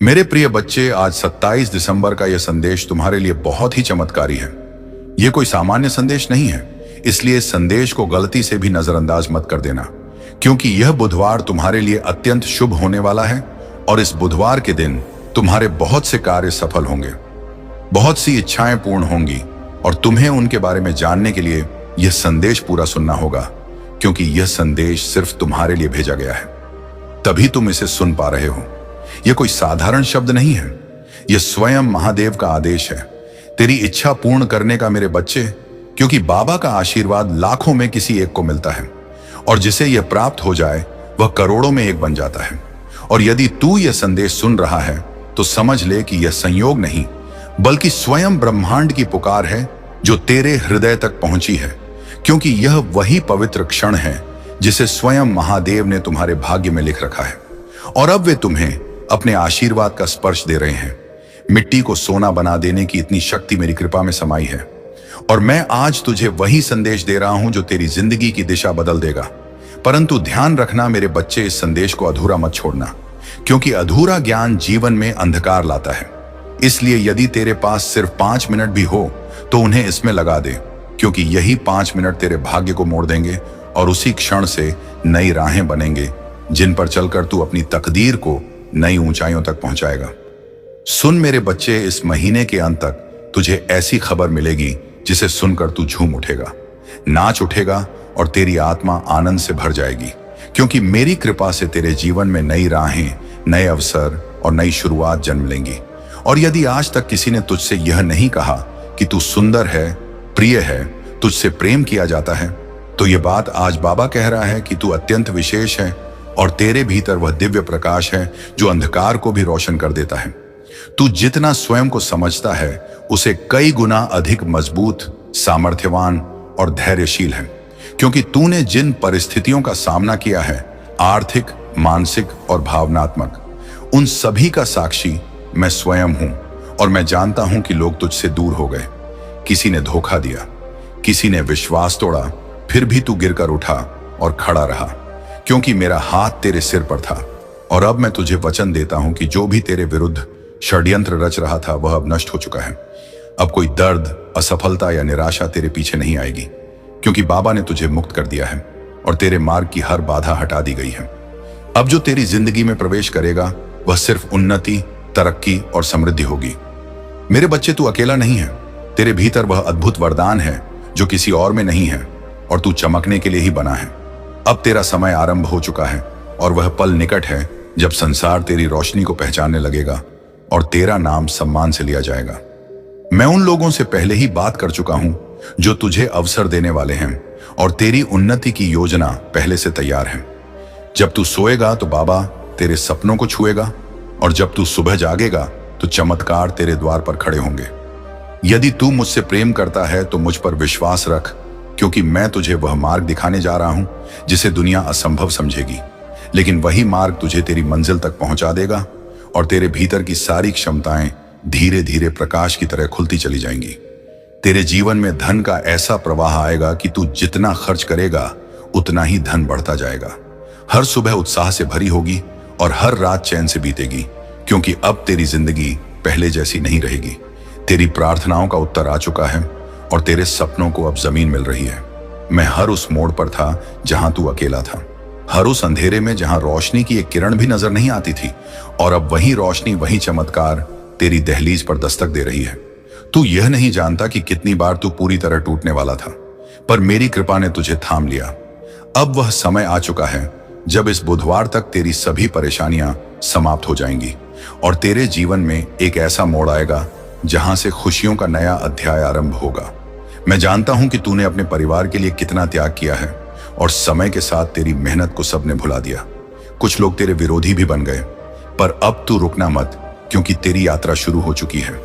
मेरे प्रिय बच्चे, आज 27 दिसंबर का यह संदेश तुम्हारे लिए बहुत ही चमत्कारी है। यह कोई सामान्य संदेश नहीं है, इसलिए इस संदेश को गलती से भी नजरअंदाज मत कर देना, क्योंकि यह बुधवार तुम्हारे लिए अत्यंत शुभ होने वाला है और इस बुधवार के दिन तुम्हारे बहुत से कार्य सफल होंगे, बहुत सी इच्छाएं पूर्ण होंगी और तुम्हें उनके बारे में जानने के लिए यह संदेश पूरा सुनना होगा, क्योंकि यह संदेश सिर्फ तुम्हारे लिए भेजा गया है, तभी तुम इसे सुन पा रहे हो। यह कोई साधारण शब्द नहीं है, यह स्वयं महादेव का आदेश है, तेरी इच्छा पूर्ण करने का मेरे बच्चे, क्योंकि बाबा का आशीर्वाद लाखों में किसी एक को मिलता है और जिसे यह प्राप्त हो जाए वह करोड़ों में एक बन जाता है। और यदि तू यह संदेश सुन रहा है तो समझ ले कि यह संयोग नहीं बल्कि स्वयं ब्रह्मांड की पुकार है जो तेरे हृदय तक पहुंची है, क्योंकि यह वही पवित्र क्षण है जिसे स्वयं महादेव ने तुम्हारे भाग्य में लिख रखा है और अब वे तुम्हें अपने आशीर्वाद का स्पर्श दे रहे हैं। मिट्टी को सोना बना देने की इतनी शक्ति मेरी कृपा में समाई है और मैं आज तुझे वही संदेश दे रहा हूं जो तेरी जिंदगी की दिशा बदल देगा। परंतु ध्यान रखना मेरे बच्चे, इस संदेश को अधूरा मत छोड़ना, क्योंकि अधूरा ज्ञान जीवन में अंधकार लाता है। इसलिए यदि तेरे पास सिर्फ 5 मिनट भी हो तो उन्हें इसमें लगा दे, क्योंकि यही 5 मिनट तेरे भाग्य को मोड़ देंगे और उसी क्षण से नई राहें बनेंगे जिन पर चलकर तू अपनी तकदीर को नई ऊंचाइयों तक पहुंचाएगा। सुन मेरे बच्चे, इस महीने के अंत तक तुझे ऐसी खबर मिलेगी जिसे सुनकर तू झूम उठेगा, नाच उठेगा और तेरी आत्मा आनंद से भर जाएगी, क्योंकि मेरी कृपा से तेरे जीवन में नई राहें, नए अवसर और नई शुरुआत जन्म लेंगी। और यदि आज तक किसी ने तुझसे यह नहीं कहा कि तू सुंदर है, प्रिय है, तुझसे प्रेम किया जाता है, तो यह बात आज बाबा कह रहा है कि तू अत्यंत विशेष है और तेरे भीतर वह दिव्य प्रकाश है जो अंधकार को भी रोशन कर देता है। तू जितना स्वयं को समझता है उसे कई गुना अधिक मजबूत, सामर्थ्यवान और धैर्यशील है, क्योंकि तूने जिन परिस्थितियों का सामना किया है, आर्थिक, मानसिक और भावनात्मक, उन सभी का साक्षी मैं स्वयं हूं और मैं जानता हूं कि लोग तुझसे दूर हो गए। किसी ने धोखा दिया, किसी ने विश्वास तोड़ा, फिर भी तू गिरकर उठा और खड़ा रहा, क्योंकि मेरा हाथ तेरे सिर पर था। और अब मैं तुझे वचन देता हूं कि जो भी तेरे विरुद्ध षड्यंत्र रच रहा था वह अब नष्ट हो चुका है। अब कोई दर्द, असफलता या निराशा तेरे पीछे नहीं आएगी, क्योंकि बाबा ने तुझे मुक्त कर दिया है और तेरे मार्ग की हर बाधा हटा दी गई है। अब जो तेरी जिंदगी में प्रवेश करेगा वह सिर्फ उन्नति, तरक्की और समृद्धि होगी। मेरे बच्चे, तू अकेला नहीं है, तेरे भीतर वह अद्भुत वरदान है जो किसी और में नहीं है और तू चमकने के लिए ही बना है। अब तेरा समय आरंभ हो चुका है और वह पल निकट है जब संसार तेरी रोशनी को पहचानने लगेगा और तेरा नाम सम्मान से लिया जाएगा। मैं उन लोगों से पहले ही बात कर चुका हूं जो तुझे अवसर देने वाले हैं और तेरी उन्नति की योजना पहले से तैयार है। जब तू सोएगा तो बाबा तेरे सपनों को छुएगा और जब तू सुबह जागेगा तो चमत्कार तेरे द्वार पर खड़े होंगे। यदि तू मुझसे प्रेम करता है तो मुझ पर विश्वास रख, क्योंकि मैं तुझे वह मार्ग दिखाने जा रहा हूं जिसे दुनिया असंभव समझेगी, लेकिन वही मार्ग तुझे तेरी मंजिल तक पहुंचा देगा और तेरे भीतर की सारी क्षमताएं धीरे धीरे प्रकाश की तरह खुलती चली जाएंगी। तेरे जीवन में धन का ऐसा प्रवाह आएगा कि तू जितना खर्च करेगा उतना ही धन बढ़ता जाएगा। हर सुबह उत्साह से भरी होगी और हर रात चैन से बीतेगी, क्योंकि अब तेरी जिंदगी पहले जैसी नहीं रहेगी। तेरी प्रार्थनाओं का उत्तर आ चुका है और तेरे सपनों को अब जमीन मिल रही है। मैं हर उस मोड़ पर था जहां तू अकेला था, हर उस अंधेरे में जहां रोशनी की एक किरण भी नजर नहीं आती थी, और अब वही रोशनी, वही चमत्कार तेरी दहलीज पर दस्तक दे रही है। तू यह नहीं जानता कि कितनी बार तू पूरी तरह टूटने वाला था, पर मेरी कृपा ने तुझे थाम लिया। अब वह समय आ चुका है जब इस बुधवार तक तेरी सभी परेशानियां समाप्त हो जाएंगी और तेरे जीवन में एक ऐसा मोड़ आएगा जहां से खुशियों का नया अध्याय आरंभ होगा। मैं जानता हूं कि तूने अपने परिवार के लिए कितना त्याग किया है और समय के साथ तेरी मेहनत को सबने भुला दिया। कुछ लोग तेरे विरोधी भी बन गए, पर अब तू रुकना मत, क्योंकि तेरी यात्रा शुरू हो चुकी है।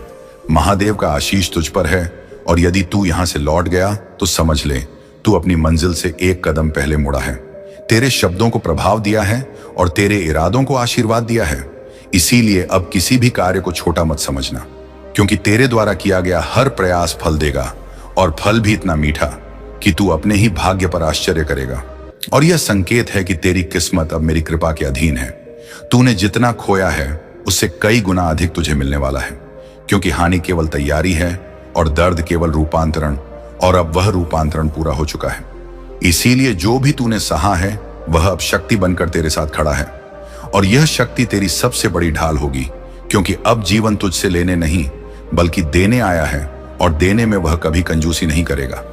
महादेव का आशीष तुझ पर है और यदि तू यहां से लौट गया तो समझ ले तू अपनी मंजिल से एक कदम पहले मुड़ा है। तेरे शब्दों को प्रभाव दिया है और तेरे इरादों को आशीर्वाद दिया है। इसीलिए अब किसी भी कार्य को छोटा मत समझना, क्योंकि तेरे द्वारा किया गया हर प्रयास फल देगा और फल भी इतना मीठा कि तू अपने ही भाग्य पर आश्चर्य करेगा। और यह संकेत है कि तेरी किस्मत अब मेरी कृपा के अधीन है। तूने जितना खोया है उससे कई गुना अधिक तुझे मिलने वाला है, क्योंकि हानि केवल तैयारी है और दर्द केवल रूपांतरण, और अब वह रूपांतरण पूरा हो चुका है। इसीलिए जो भी तूने सहा है वह अब शक्ति बनकर तेरे साथ खड़ा है, और यह शक्ति तेरी सबसे बड़ी ढाल होगी, क्योंकि अब जीवन तुझसे लेने नहीं बल्कि देने आया है, और देने में वह कभी कंजूसी नहीं करेगा।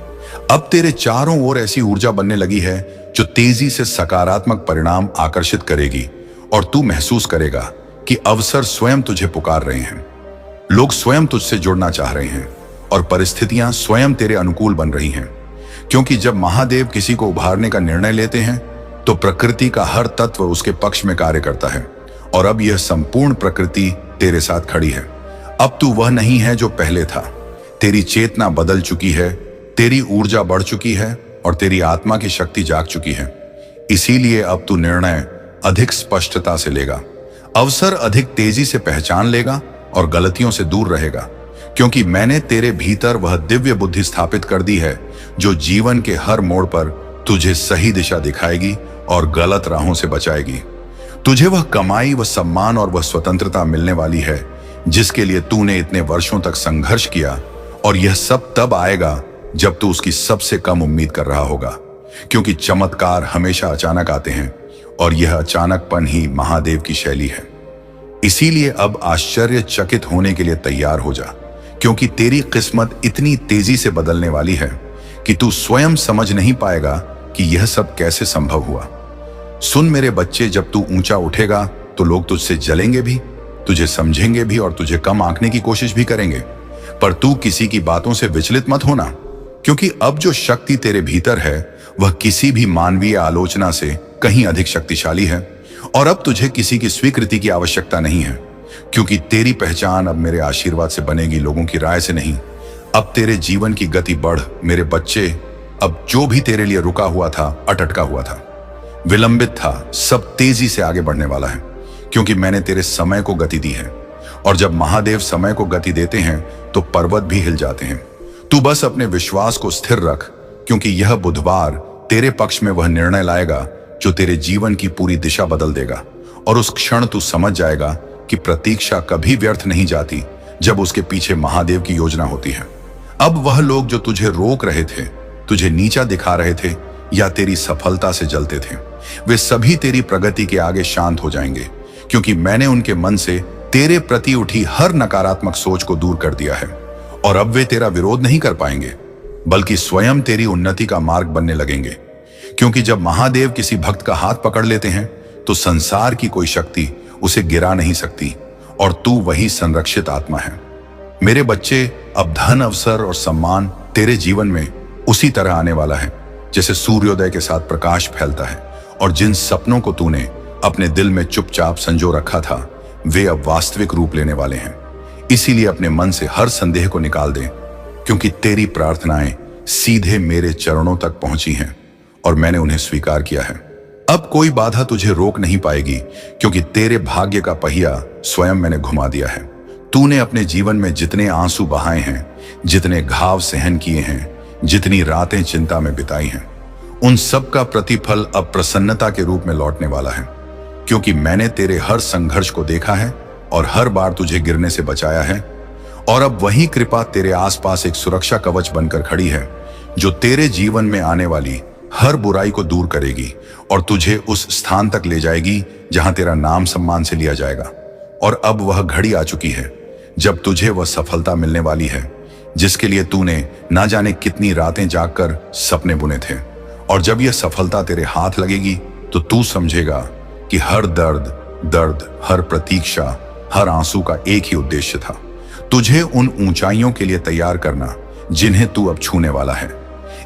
अब तेरे चारों ओर ऐसी ऊर्जा बनने लगी है जो तेजी से सकारात्मक परिणाम आकर्षित करेगी, और तू महसूस करेगा कि अवसर स्वयं तुझे पुकार रहे हैं, लोग स्वयं तुझसे जुड़ना चाह रहे हैं, और परिस्थितियां स्वयं तेरे अनुकूल बन रही हैं। क्योंकि जब महादेव किसी को उभारने का निर्णय लेते हैं तो प्रकृति का हर तत्व उसके पक्ष में कार्य करता है, और अब यह संपूर्ण प्रकृति तेरे साथ खड़ी है। अब तू वह नहीं है जो पहले था। तेरी चेतना बदल चुकी है, तेरी ऊर्जा बढ़ चुकी है, और तेरी आत्मा की शक्ति जाग चुकी है। इसीलिए अब तू निर्णय अधिक स्पष्टता से लेगा, अवसर अधिक तेजी से पहचान लेगा, और गलतियों से दूर रहेगा, क्योंकि मैंने तेरे भीतर वह दिव्य बुद्धि स्थापित कर दी है जो जीवन के हर मोड़ पर तुझे सही दिशा दिखाएगी और गलत राहों से बचाएगी। तुझे वह कमाई, वह सम्मान और वह स्वतंत्रता मिलने वाली है जिसके लिए तूने इतने वर्षों तक संघर्ष किया, और यह सब तब आएगा जब तू उसकी सबसे कम उम्मीद कर रहा होगा, क्योंकि चमत्कार हमेशा अचानक आते हैं, और यह अचानकपन ही महादेव की शैली है। इसीलिए अब आश्चर्यचकित होने के लिए तैयार हो जा, क्योंकि तेरी किस्मत इतनी तेजी से बदलने वाली है कि तू स्वयं समझ नहीं पाएगा कि यह सब कैसे संभव हुआ। सुन मेरे बच्चे, जब तू ऊंचा उठेगा तो लोग तुझसे जलेंगे भी, तुझे समझेंगे भी, और तुझे कम आंकने की कोशिश भी करेंगे, पर तू किसी की बातों से विचलित मत होना, क्योंकि अब जो शक्ति तेरे भीतर है वह किसी भी मानवीय आलोचना से कहीं अधिक शक्तिशाली है, और अब तुझे किसी की स्वीकृति की आवश्यकता नहीं है, क्योंकि तेरी पहचान अब मेरे आशीर्वाद से बनेगी, लोगों की राय से नहीं। अब तेरे जीवन की गति बढ़ मेरे बच्चे। अब जो भी तेरे लिए रुका हुआ था, अटका हुआ था, विलंबित था, सब तेजी से आगे बढ़ने वाला है, क्योंकि मैंने तेरे समय को गति दी है। और जब महादेव समय को गति देते हैं तो पर्वत भी हिल जाते हैं। तू बस अपने विश्वास को स्थिर रख, क्योंकि यह बुधवार तेरे पक्ष में वह निर्णय लाएगा जो तेरे जीवन की पूरी दिशा बदल देगा, और उस क्षण तू समझ जाएगा कि प्रतीक्षा कभी व्यर्थ नहीं जाती जब उसके पीछे महादेव की योजना होती है। अब वह लोग जो तुझे रोक रहे थे, तुझे नीचा दिखा रहे थे, या तेरी सफलता से जलते थे, वे सभी तेरी प्रगति के आगे शांत हो जाएंगे, क्योंकि मैंने उनके मन से तेरे प्रति उठी हर नकारात्मक सोच को दूर कर दिया है, और अब वे तेरा विरोध नहीं कर पाएंगे, बल्कि स्वयं तेरी उन्नति का मार्ग बनने लगेंगे। क्योंकि जब महादेव किसी भक्त का हाथ पकड़ लेते हैं तो संसार की कोई शक्ति उसे गिरा नहीं सकती, और तू वही संरक्षित आत्मा है। मेरे बच्चे, अब धन, अवसर और सम्मान तेरे जीवन में उसी तरह आने वाला है जैसे सूर्योदय के साथ प्रकाश फैलता है, और जिन सपनों को तूने अपने दिल में चुपचाप संजो रखा था वे अब वास्तविक रूप लेने वाले हैं। इसीलिए अपने मन से हर संदेह को निकाल दे, क्योंकि तेरी प्रार्थनाएं सीधे मेरे चरणों तक पहुंची हैं, और मैंने उन्हें स्वीकार किया है। अब कोई बाधा तुझे रोक नहीं पाएगी, क्योंकि तेरे भाग्य का पहिया स्वयं मैंने घुमा दिया है। तूने अपने जीवन में जितने आंसू बहाए हैं, जितने घाव सहन किए हैं, जितनी रातें चिंता में बिताई हैं, उन सब का प्रतिफल अब प्रसन्नता के रूप में लौटने वाला है, क्योंकि मैंने तेरे हर संघर्ष को देखा है और हर बार तुझे गिरने से बचाया है। और अब वही कृपा तेरे आसपास एक सुरक्षा कवच बनकर खड़ी है, जो तेरे जीवन में आने वाली हर बुराई को दूर करेगी और तुझे उस स्थान तक ले जाएगी जहां तेरा नाम सम्मान से लिया जाएगा। और अब वह घड़ी आ चुकी है जब तुझे वह सफलता मिलने वाली है जिसके लिए तूने ना जाने कितनी रातें जागकर सपने बुने थे। और जब यह सफलता तेरे हाथ लगेगी तो तू समझेगा कि हर दर्द, हर प्रतीक्षा, हर आंसू का एक ही उद्देश्य था, तुझे उन ऊंचाइयों के लिए तैयार करना जिन्हें तू अब छूने वाला है।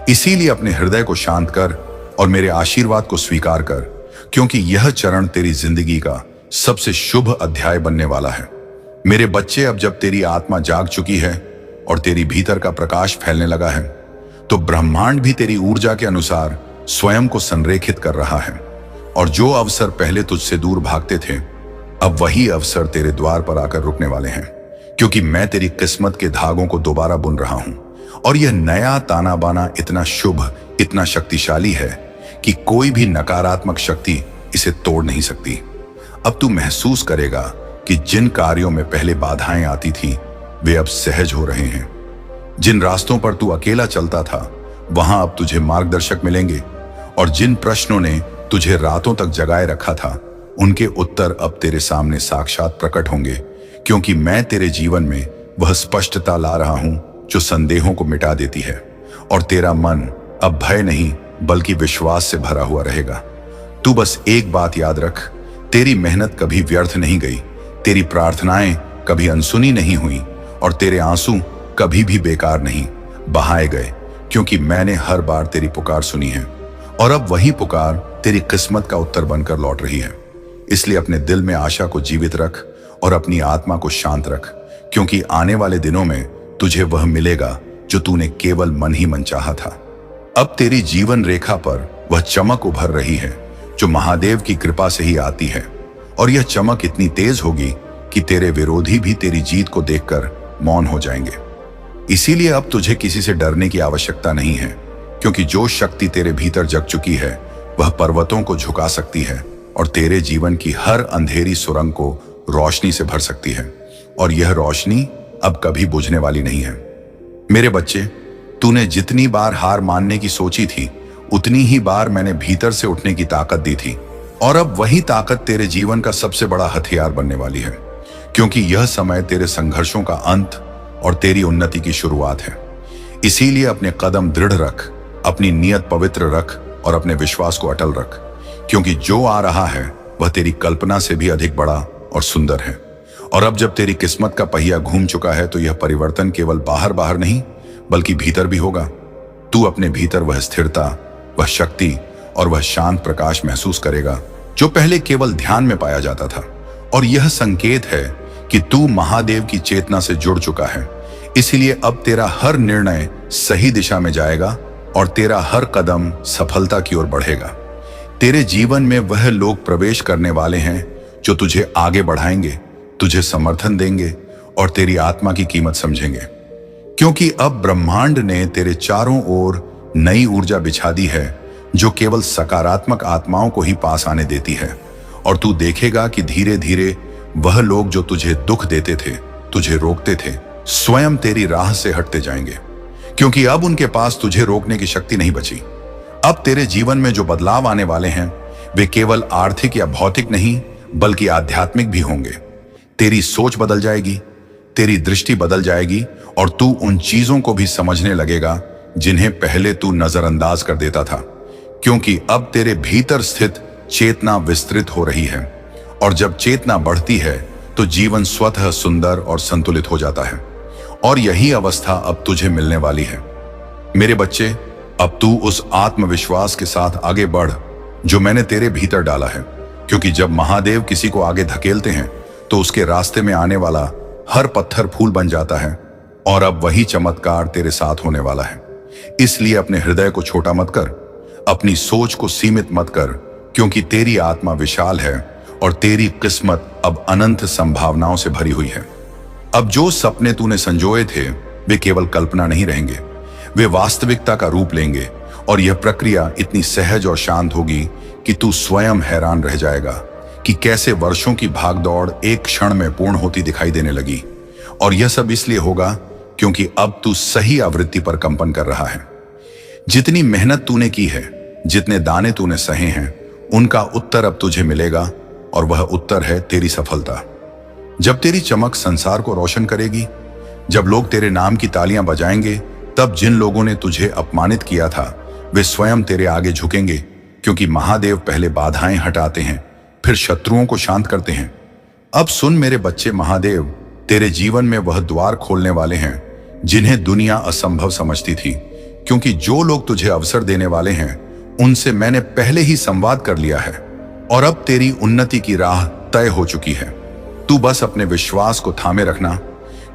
इसीलिए अपने हृदय को शांत कर और मेरे आशीर्वाद को स्वीकार कर, क्योंकि यह चरण तेरी जिंदगी का सबसे शुभ अध्याय बनने वाला है। मेरे बच्चे, अब जब तेरी आत्मा जाग चुकी है और तेरी भीतर का प्रकाश फैलने लगा है, तो ब्रह्मांड भी तेरी ऊर्जा के अनुसार स्वयं को संरेखित कर रहा है। और जो अवसर पहले तुझसे दूर भागते थे, अब वही अवसर तेरे द्वार पर आकर रुकने वाले हैं, क्योंकि मैं तेरी किस्मत के धागों को दोबारा बुन रहा हूं। और यह नया ताना बाना इतना शुभ, इतना शक्तिशाली है कि कोई भी नकारात्मक शक्ति इसे तोड़ नहीं सकती। अब तू महसूस करेगा कि जिन कार्यों में पहले बाधाएं आती थी वे अब सहज हो रहे हैं। जिन रास्तों पर तू अकेला चलता था वहां अब तुझे मार्गदर्शक मिलेंगे, और जिन प्रश्नों ने तुझे रातों तक जगाए रखा था उनके उत्तर अब तेरे सामने साक्षात प्रकट होंगे, क्योंकि मैं तेरे जीवन में वह स्पष्टता ला रहा हूं जो संदेहों को मिटा देती है, और तेरा मन अब भय नहीं बल्कि विश्वास से भरा हुआ रहेगा। तू बस एक बात याद रख, तेरी मेहनत कभी व्यर्थ नहीं गई, तेरी प्रार्थनाएं कभी अनसुनी नहीं हुई, और तेरे आंसू कभी भी बेकार नहीं बहाए गए, क्योंकि मैंने हर बार तेरी पुकार सुनी है, और अब वही पुकार तेरी किस्मत का उत्तर बनकर लौट रही है। इसलिए अपने दिल में आशा को जीवित रख और अपनी आत्मा को शांत रख, क्योंकि आने वाले दिनों में तुझे वह मिलेगा जो तूने केवल मन ही मन चाहा था। अब तेरी जीवन रेखा पर वह चमक उभर रही है जो महादेव की कृपा से ही आती है, और यह चमक इतनी तेज होगी कि तेरे विरोधी भी तेरी जीत को देखकर मौन हो जाएंगे। इसीलिए अब तुझे किसी से डरने की आवश्यकता नहीं है, क्योंकि जो शक्ति तेरे भीतर जग चुकी है वह पर्वतों को झुका सकती है और तेरे जीवन की हर अंधेरी सुरंग को रोशनी से भर सकती है, और यह रोशनी अब कभी बुझने वाली नहीं है। मेरे बच्चे, तूने जितनी बार हार मानने की सोची थी उतनी ही बार मैंने भीतर से उठने की ताकत दी थी, और अब वही ताकत तेरे जीवन का सबसे बड़ा हथियार बनने वाली है, क्योंकि यह समय तेरे संघर्षों का अंत और तेरी उन्नति की शुरुआत है। इसीलिए अपने कदम दृढ़ रख, अपनी नीयत पवित्र रख और अपने विश्वास को अटल रख, क्योंकि जो आ रहा है वह तेरी कल्पना से भी अधिक बड़ा और सुंदर है। और अब जब तेरी किस्मत का पहिया घूम चुका है तो यह परिवर्तन केवल बाहर बाहर नहीं बल्कि भीतर भी होगा। तू अपने भीतर वह स्थिरता, वह शक्ति और वह शांत प्रकाश महसूस करेगा जो पहले केवल ध्यान में पाया जाता था, और यह संकेत है कि तू महादेव की चेतना से जुड़ चुका है। इसलिए अब तेरा हर निर्णय सही दिशा में जाएगा और तेरा हर कदम सफलता की ओर बढ़ेगा। तेरे जीवन में वह लोग प्रवेश करने वाले हैं जो तुझे आगे बढ़ाएंगे, तुझे समर्थन देंगे और तेरी आत्मा की कीमत समझेंगे, क्योंकि अब ब्रह्मांड ने तेरे चारों ओर नई ऊर्जा बिछा दी है जो केवल सकारात्मक आत्माओं को ही पास आने देती है। और तू देखेगा कि धीरे धीरे वह लोग जो तुझे दुख देते थे, तुझे रोकते थे, स्वयं तेरी राह से हटते जाएंगे, क्योंकि अब उनके पास तुझे रोकने की शक्ति नहीं बची। अब तेरे जीवन में जो बदलाव आने वाले हैं वे केवल आर्थिक या भौतिक नहीं बल्कि आध्यात्मिक भी होंगे। तेरी सोच बदल जाएगी, तेरी दृष्टि बदल जाएगी, और तू उन चीजों को भी समझने लगेगा जिन्हें पहले तू नजरअंदाज कर देता था, क्योंकि अब तेरे भीतर स्थित चेतना विस्तृत हो रही है, और जब चेतना बढ़ती है तो जीवन स्वतः सुंदर और संतुलित हो जाता है, और यही अवस्था अब तुझे मिलने वाली है। मेरे बच्चे, अब तू उस आत्मविश्वास के साथ आगे बढ़ जो मैंने तेरे भीतर डाला है, क्योंकि जब महादेव किसी को आगे धकेलते हैं तो उसके रास्ते में आने वाला हर पत्थर फूल बन जाता है, और अब वही चमत्कार तेरे साथ होने वाला है। इसलिए अपने हृदय को छोटा मत कर, अपनी सोच को सीमित मत कर, क्योंकि तेरी आत्मा विशाल है और तेरी किस्मत अब अनंत संभावनाओं से भरी हुई है। अब जो सपने तूने संजोए थे वे केवल कल्पना नहीं रहेंगे, वे वास्तविकता का रूप लेंगे, और यह प्रक्रिया इतनी सहज और शांत होगी कि तू स्वयं हैरान रह जाएगा कि कैसे वर्षों की भागदौड़ एक क्षण में पूर्ण होती दिखाई देने लगी। और यह सब इसलिए होगा क्योंकि अब तू सही आवृत्ति पर कंपन कर रहा है। जितनी मेहनत तूने की है, जितने दाने तूने सहे हैं, उनका उत्तर अब तुझे मिलेगा, और वह उत्तर है तेरी सफलता। जब तेरी चमक संसार को रोशन करेगी, जब लोग तेरे नाम की तालियां बजाएंगे, तब जिन लोगों ने तुझे अपमानित किया था वे स्वयं तेरे आगे झुकेंगे, क्योंकि महादेव पहले बाधाएं हटाते हैं फिर शत्रुओं को शांत करते हैं। अब सुन मेरे बच्चे, महादेव तेरे जीवन में वह द्वार खोलने वाले हैं जिन्हें दुनिया असंभव समझती थी, क्योंकि जो लोग तुझे अवसर देने वाले हैं उनसे मैंने पहले ही संवाद कर लिया है, और अब तेरी उन्नति की राह तय हो चुकी है। तू बस अपने विश्वास को थामे रखना,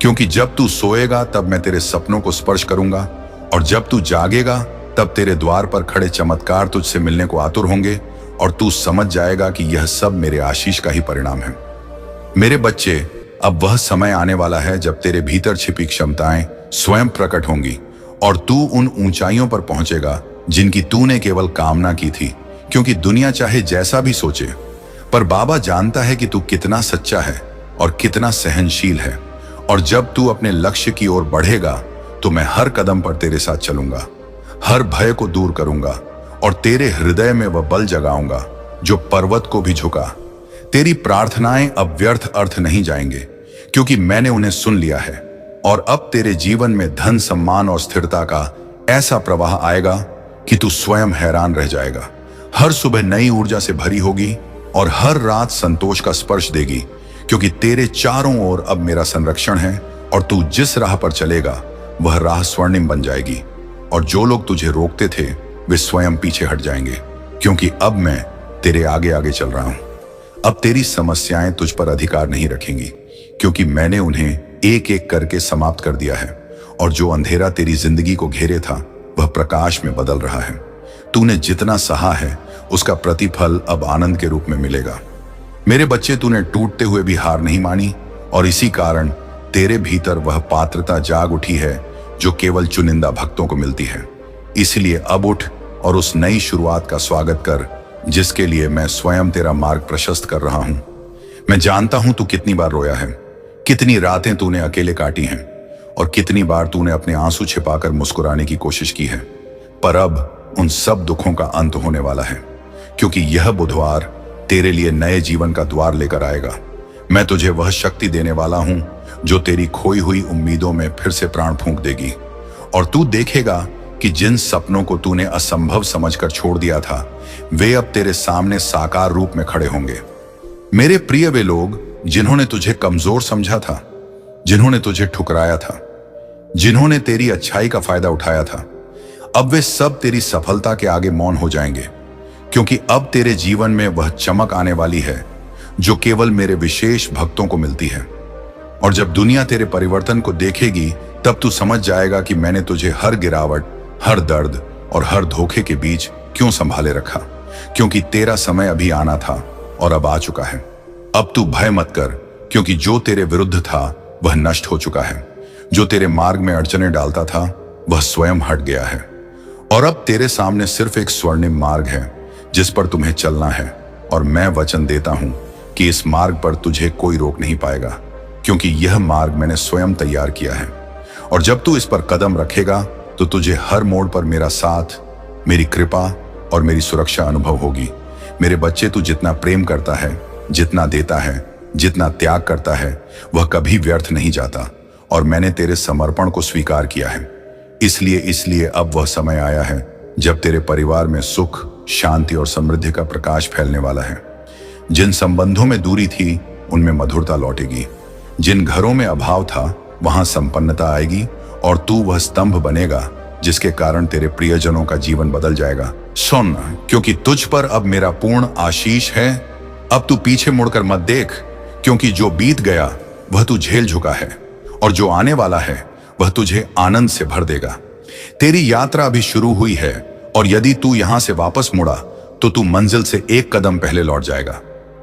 क्योंकि जब तू सोएगा तब मैं तेरे सपनों को स्पर्श करूंगा, और जब तू जागेगा तब तेरे द्वार पर खड़े चमत्कार तुझसे मिलने को आतुर होंगे, और तू समझ जाएगा कि यह सब मेरे आशीष का ही परिणाम है। मेरे बच्चे, अब वह समय आने वाला है जब तेरे भीतर छिपी क्षमताएं स्वयं प्रकट होंगी, और तू उन ऊंचाइयों पर पहुंचेगा जिनकी तूने केवल कामना की थी, क्योंकि दुनिया चाहे जैसा भी सोचे, पर बाबा जानता है कि तू कितना सच्चा है, और कितना सहनशील है। और जब तू अपने लक्ष्य की ओर बढ़ेगा तो मैं हर कदम पर तेरे साथ चलूंगा, हर भय को दूर करूंगा और तेरे हृदय में वह बल जगाऊंगा जो पर्वत को भी झुका। तेरी प्रार्थनाएं अब व्यर्थ अर्थ नहीं जाएंगे, क्योंकि मैंने उन्हें सुन लिया है। और अब तेरे जीवन में धन, सम्मान और स्थिरता का ऐसा प्रवाह आएगा कि तू स्वयं हैरान रह जाएगा। हर सुबह नई ऊर्जा से भरी होगी और हर रात संतोष का स्पर्श देगी, क्योंकि तेरे चारों ओर अब मेरा संरक्षण है और तू जिस राह पर चलेगा वह राह स्वर्णिम बन जाएगी। और जो लोग तुझे रोकते थे वे स्वयं पीछे हट जाएंगे, क्योंकि अब मैं तेरे आगे आगे चल रहा हूं। अब तेरी समस्याएं तुझ पर अधिकार नहीं रखेंगी, क्योंकि मैंने उन्हें एक एक करके समाप्त कर दिया है। और जो अंधेरा तेरी जिंदगी को घेरे था वह प्रकाश में बदल रहा है। तूने जितना सहा है उसका प्रतिफल अब आनंद के रूप में मिलेगा। मेरे बच्चे, तूने टूटते हुए भी हार नहीं मानी, और इसी कारण तेरे भीतर वह पात्रता जाग उठी है जो केवल चुनिंदा भक्तों को मिलती है। इसलिए अब उठ और उस नई शुरुआत का स्वागत कर जिसके लिए मैं स्वयं तेरा मार्ग प्रशस्त कर रहा हूं। मैं जानता हूं तू कितनी बार रोया है, कितनी रातें तूने अकेले काटी हैं और कितनी बार तूने अपने आंसू छिपाकर मुस्कुराने की कोशिश की है। पर अब उन सब दुखों का अंत होने वाला है, क्योंकि यह बुधवार तेरे लिए नए जीवन का द्वार लेकर आएगा। मैं तुझे वह शक्ति देने वाला हूं जो तेरी खोई हुई उम्मीदों में फिर से प्राण फूंक देगी। और तू देखेगा कि जिन सपनों को तूने असंभव समझकर छोड़ दिया था वे अब तेरे सामने साकार रूप में खड़े होंगे। मेरे प्रिय, वे लोग जिन्होंने तुझे कमजोर समझा था, जिन्होंने तुझे ठुकराया था, जिन्होंने तेरी अच्छाई का फायदा उठाया था, अब वे सब तेरी सफलता के आगे मौन हो जाएंगे, क्योंकि अब तेरे जीवन में वह चमक आने वाली है जो केवल मेरे विशेष भक्तों को मिलती है। और जब दुनिया तेरे परिवर्तन को देखेगी तब तू समझ जाएगा कि मैंने तुझे हर गिरावट, हर दर्द और हर धोखे के बीच क्यों संभाले रखा, क्योंकि तेरा समय अभी आना था और अब आ चुका है। अब तू भय मत कर, क्योंकि जो तेरे विरुद्ध था वह नष्ट हो चुका है। जो तेरे मार्ग में अड़चने डालता था वह स्वयं हट गया है। और अब तेरे सामने सिर्फ एक स्वर्णिम मार्ग है जिस पर तुम्हें चलना है। और मैं वचन देता हूं कि इस मार्ग पर तुझे कोई रोक नहीं पाएगा, क्योंकि यह मार्ग मैंने स्वयं तैयार किया है। और जब तू इस पर कदम रखेगा तो तुझे हर मोड़ पर मेरा साथ, मेरी कृपा और मेरी सुरक्षा अनुभव होगी। मेरे बच्चे, तू जितना प्रेम करता है, जितना देता है, जितना त्याग करता है, वह कभी व्यर्थ नहीं जाता। और मैंने तेरे समर्पण को स्वीकार किया है। इसलिए अब वह समय आया है जब तेरे परिवार में सुख, शांति और समृद्धि का प्रकाश फैलने वाला है। जिन संबंधों में दूरी थी उनमें मधुरता लौटेगी। जिन घरों में अभाव था वहां संपन्नता आएगी। और तू वह स्तंभ बनेगा जिसके कारण तेरे प्रियजनों का जीवन बदल जाएगा। सुन, क्योंकि तुझ पर अब मेरा पूर्ण आशीष है। अब तू पीछे मुड़कर मत देख, क्योंकि जो बीत गया वह तू झेल चुका है, और जो आने वाला है वह तुझे आनंद से भर देगा। तेरी यात्रा अभी शुरू हुई है, और यदि तू यहां से वापस मुड़ा तो तू मंजिल से एक कदम पहले लौट जाएगा।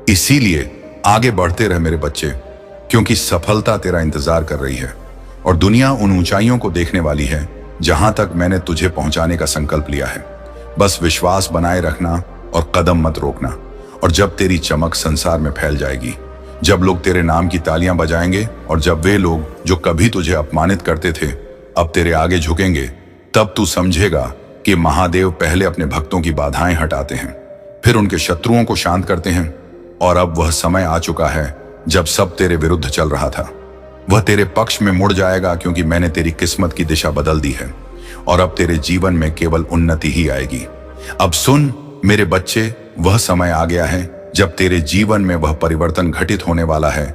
इसीलिए आगे बढ़ते रह मेरे बच्चे, क्योंकि सफलता तेरा इंतजार कर रही है। और दुनिया उन ऊंचाइयों को देखने वाली है जहां तक मैंने तुझे पहुंचाने का संकल्प लिया है। बस विश्वास बनाए रखना और कदम मत रोकना। और जब तेरी चमक संसार में फैल जाएगी, जब लोग तेरे नाम की तालियां बजाएंगे, और जब वे लोग जो कभी तुझे अपमानित करते थे अब तेरे आगे झुकेंगे, तब तू समझेगा कि महादेव पहले अपने भक्तों की बाधाएं हटाते हैं, फिर उनके शत्रुओं को शांत करते हैं। और अब वह समय आ चुका है जब सब तेरे विरुद्ध चल रहा था वह तेरे पक्ष में मुड़ जाएगा, क्योंकि मैंने तेरी किस्मत की दिशा बदल दी है। और अब तेरे जीवन में केवल उन्नति ही आएगी। अब सुन मेरे बच्चे, वह समय आ गया है जब तेरे जीवन में वह परिवर्तन घटित होने वाला है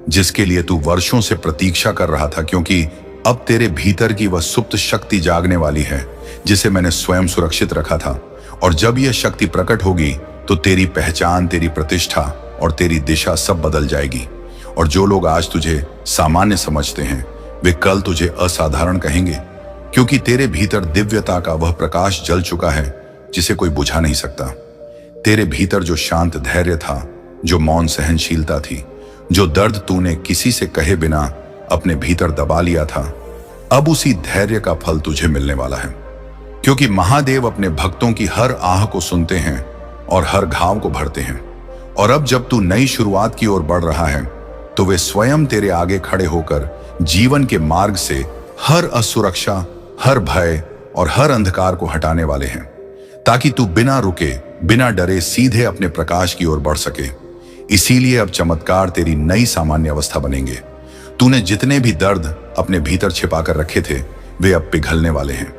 जिसके लिए तू वर्षों से प्रतीक्षा कर रहा था, क्योंकि अब तेरे भीतर की वह सुप्त शक्ति जागने वाली है जिसे मैंने स्वयं सुरक्षित रखा था। और जब यह शक्ति प्रकट होगी तो तेरी पहचान, तेरी प्रतिष्ठा और तेरी दिशा सब बदल जाएगी। और जो लोग आज तुझे सामान्य समझते हैं वे कल तुझे असाधारण कहेंगे, क्योंकि तेरे भीतर दिव्यता का वह प्रकाश जल चुका है जिसे कोई बुझा नहीं सकता। तेरे भीतर जो शांत धैर्य था, जो मौन सहनशीलता थी, जो दर्द तूने किसी से कहे बिना अपने भीतर दबा लिया था, अब उसी धैर्य का फल तुझे मिलने वाला है। क्योंकि महादेव अपने भक्तों की हर आह को सुनते हैं और हर घाव को भरते हैं। और अब जब तू नई शुरुआत की ओर बढ़ रहा है तो वे स्वयं तेरे आगे खड़े होकर जीवन के मार्ग से हर असुरक्षा, हर भय और हर अंधकार को हटाने वाले हैं, ताकि तू बिना रुके, बिना डरे सीधे अपने प्रकाश की ओर बढ़ सके। इसीलिए अब चमत्कार तेरी नई सामान्य अवस्था बनेंगे। तूने जितने भी दर्द अपने भीतर छिपा कर रखे थे, वे अब पिघलने वाले हैं,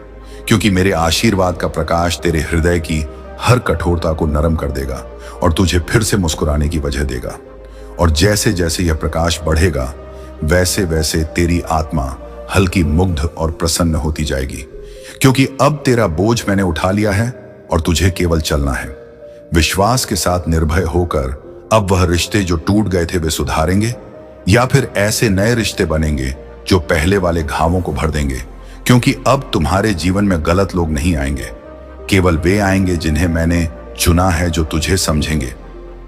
क्योंकि मेरे आशीर्वाद का प्रकाश तेरे हृदय की हर कठोरता को नरम कर देगा और तुझे फिर से मुस्कुराने की वजह देगा। और जैसे जैसे यह प्रकाश बढ़ेगा, वैसे वैसे तेरी आत्मा हल्की, मुग्ध और प्रसन्न होती जाएगी, क्योंकि अब तेरा बोझ मैंने उठा लिया है और तुझे केवल चलना है। विश्वास के साथ निर्भय होकर अब वह रिश्ते जो टूट गए थे वे सुधारेंगे, या फिर ऐसे नए रिश्ते बनेंगे जो पहले वाले घावों को भर देंगे, क्योंकि अब तुम्हारे जीवन में गलत लोग नहीं आएंगे। केवल वे आएंगे जिन्हें मैंने चुना है, जो तुझे समझेंगे,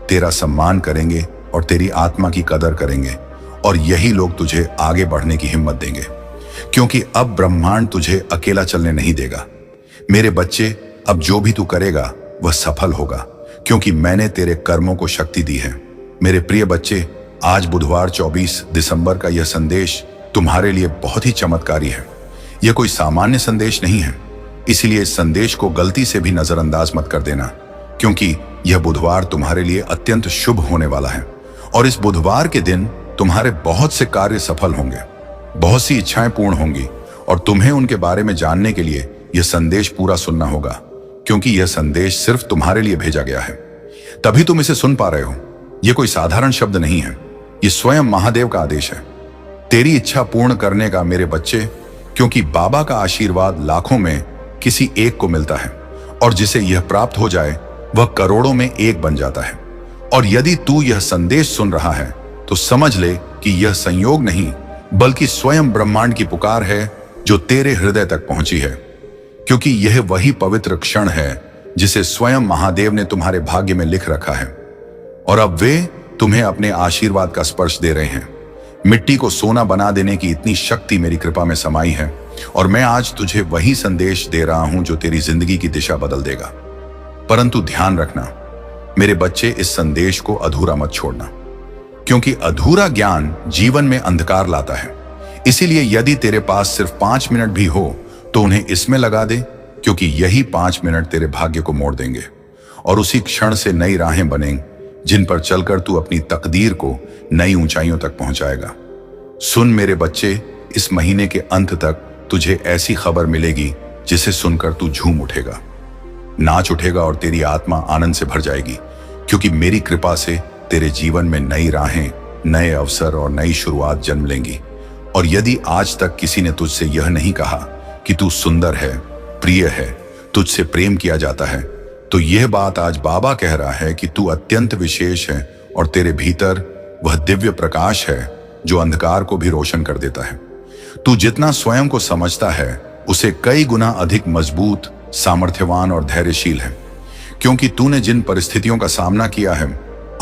तेरा सम्मान करेंगे और तेरी आत्मा की कदर करेंगे। और यही लोग तुझे आगे बढ़ने की हिम्मत देंगे, क्योंकि अब ब्रह्मांड तुझे अकेला चलने नहीं देगा। मेरे बच्चे, अब जो भी तू करेगा वह सफल होगा, क्योंकि मैंने तेरे कर्मों को शक्ति दी है। मेरे प्रिय बच्चे, आज बुधवार 24 दिसंबर का यह संदेश तुम्हारे लिए बहुत ही चमत्कारी है। यह कोई सामान्य संदेश नहीं है, इसलिए इस संदेश को गलती से भी नजरअंदाज मत कर देना, क्योंकि यह बुधवार तुम्हारे लिए अत्यंत शुभ होने वाला है। और इस बुधवार के दिन तुम्हारे बहुत से कार्य सफल होंगे, बहुत सी इच्छाएं पूर्ण होंगी, और तुम्हें उनके बारे में जानने के लिए यह संदेश पूरा सुनना होगा, क्योंकि यह संदेश सिर्फ तुम्हारे लिए भेजा गया है। तभी तुम इसे सुन पा रहे हो। यह कोई साधारण शब्द नहीं है, यह स्वयं महादेव का आदेश है, तेरी इच्छा पूर्ण करने का मेरे बच्चे, क्योंकि बाबा का आशीर्वाद लाखों में किसी एक को मिलता है, और जिसे यह प्राप्त हो जाए वह करोड़ों में एक बन जाता है। और यदि तू यह संदेश सुन रहा है तो समझ ले कि यह संयोग नहीं, बल्कि स्वयं ब्रह्मांड की पुकार है जो तेरे हृदय तक पहुंची है, क्योंकि यह वही पवित्र क्षण है जिसे स्वयं महादेव ने तुम्हारे भाग्य में लिख रखा है। और अब वे तुम्हें अपने आशीर्वाद का स्पर्श दे रहे हैं। मिट्टी को सोना बना देने की इतनी शक्ति मेरी कृपा में समाई है, और मैं आज तुझे वही संदेश दे रहा हूं जो तेरी जिंदगी की दिशा बदल देगा। परंतु ध्यान रखना मेरे बच्चे, इस संदेश को अधूरा मत छोड़ना, क्योंकि अधूरा ज्ञान जीवन में अंधकार लाता है। इसीलिए यदि तेरे पास सिर्फ 5 मिनट भी हो तो उन्हें इसमें लगा दे, क्योंकि यही 5 मिनट तेरे भाग्य को मोड़ देंगे, और उसी क्षण से नई राहें बनेंगी जिन पर चलकर तू अपनी तकदीर को नई ऊंचाइयों तक पहुंचाएगा। सुन मेरे बच्चे, इस महीने के अंत तक तुझे ऐसी खबर मिलेगी जिसे सुनकर तू झूम उठेगा, नाच उठेगा, और तेरी आत्मा आनंद से भर जाएगी, क्योंकि मेरी कृपा से तेरे जीवन में नई राहें, नए अवसर और नई शुरुआत जन्म लेंगी। और यदि आज तक किसी ने तुझसे यह नहीं कहा कि तू सुंदर है, प्रिय है, तुझसे प्रेम किया जाता है, तो यह बात आज बाबा कह रहा है कि तू अत्यंत विशेष है, और तेरे भीतर वह दिव्य प्रकाश है जो अंधकार को भी रोशन कर देता है। तू जितना स्वयं को समझता है उसे कई गुना अधिक मजबूत, सामर्थ्यवान और धैर्यशील है, क्योंकि तूने जिन परिस्थितियों का सामना किया है,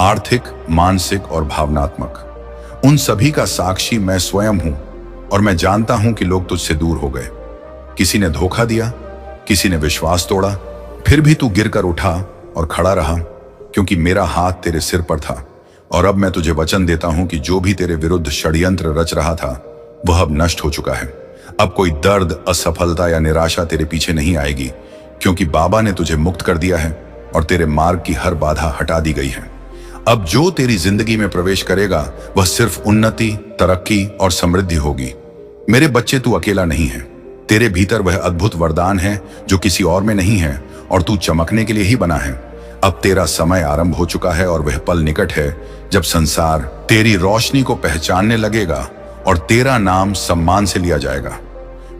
आर्थिक, मानसिक और भावनात्मक, उन सभी का साक्षी मैं स्वयं हूं। और मैं जानता हूं कि लोग तुझसे दूर हो गए, किसी ने धोखा दिया, किसी ने विश्वास तोड़ा, फिर भी तू गिरकर उठा और खड़ा रहा, क्योंकि मेरा हाथ तेरे सिर पर था। और अब मैं तुझे वचन देता हूं कि जो भी तेरे विरुद्ध षड्यंत्र रच रहा था वह अब नष्ट हो चुका है। अब कोई दर्द, असफलता या निराशा तेरे पीछे नहीं आएगी, क्योंकि बाबा ने तुझे मुक्त कर दिया है और तेरे मार्ग की हर बाधा हटा दी गई है। अब जो तेरी जिंदगी में प्रवेश करेगा वह सिर्फ उन्नति, तरक्की और समृद्धि होगी। मेरे बच्चे, तू अकेला नहीं है, तेरे भीतर वह अद्भुत वरदान है जो किसी और में नहीं है, और तू चमकने के लिए ही बना है। अब तेरा समय आरंभ हो चुका है, और वह पल निकट है जब संसार तेरी रोशनी को पहचानने लगेगा और तेरा नाम सम्मान से लिया जाएगा।